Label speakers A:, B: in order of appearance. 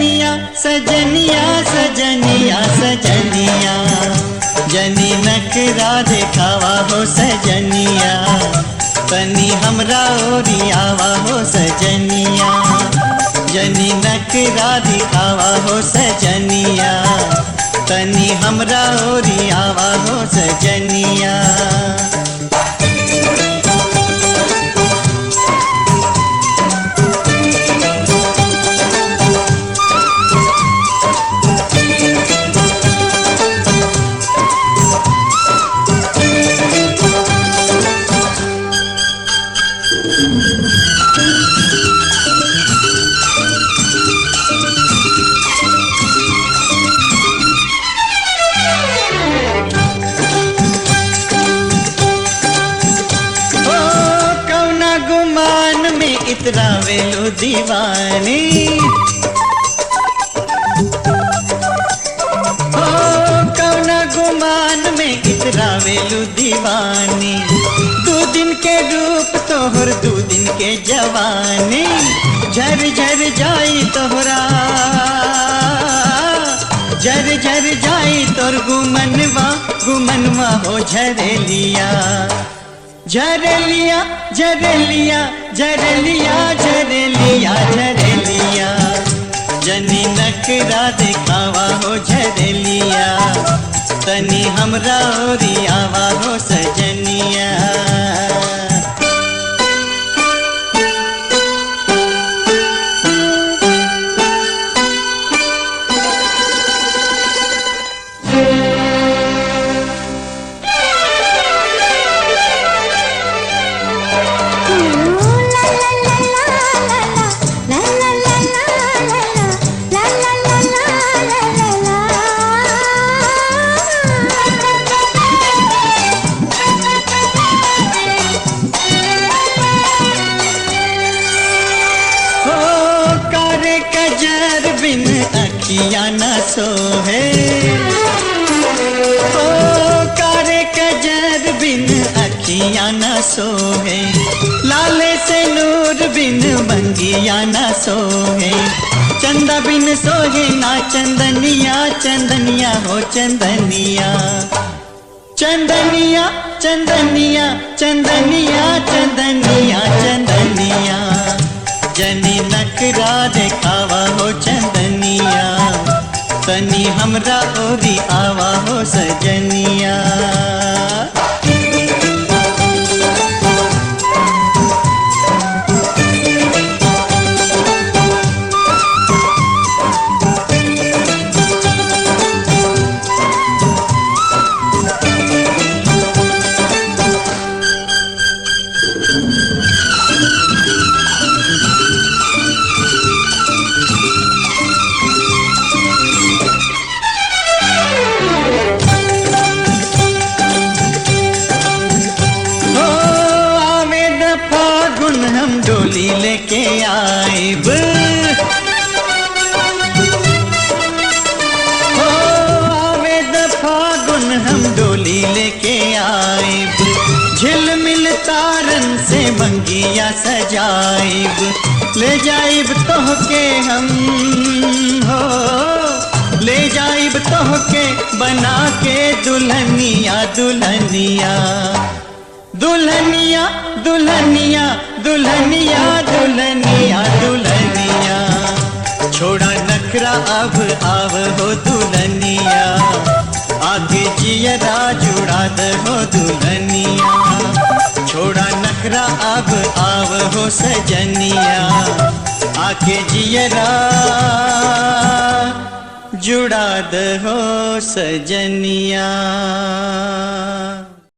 A: सजनिया सजनिया सजनिया सजनिया, जनी नखरा दिखावा हो सजनिया, तनी हमरा ओरियावा हो सजनिया, जनी नखरा दिखावा हो सजनिया, तनी हमरा ओरियावा हो सजनिया। इतरावेलो दीवानी हो, कौना गुमान में इतरावेलो दीवानी, दो दिन के रूप तोहर दो दिन के जवानी, झर झर जाई तोहरा झर झर जाई तोर गुमनवा गुमनवा हो झरेलिया झरेलिया झरेलिया झरेलिया झरेलिया झरेलिया, जनी नखरा दिखावा हो झरेलिया, तनी हमरा ओरियावा हो सजनिया। बिन अखिया न सोहे ओ, कारे कजर बिन अखिया न सोहे, लाले से नूर बिन बंगिया न सोहे, चंदा बिन सोहे ना चंदनिया चंदनिया हो चंदनिया, चंदनिया चंदनिया चंदनिया चंदनिया चंदनिया, जनी नखरा दिखावा हो चंदनिया, तनी हमरा ओरी आवा हो सजनिया। हम डोली लेके आएब हो, आवेद फागुन हम डोली लेके आएब, झिलमिल तारन से मंगिया सजाएब, ले जाइब तोहके हम हो, ले जाइब तोहके बना के दुल्हनिया दुल्हनिया दुल्हनिया दुल्हनिया दुल्हनिया दुल्हनिया दुल्हनिया, छोड़ा नखरा अब आव हो दुल्हनिया, आगे जियरा जुड़ा दे हो दुल्हनिया, छोड़ा नखरा अब आव हो सजनिया, आगे जियरा जुड़ा दे हो सजनिया।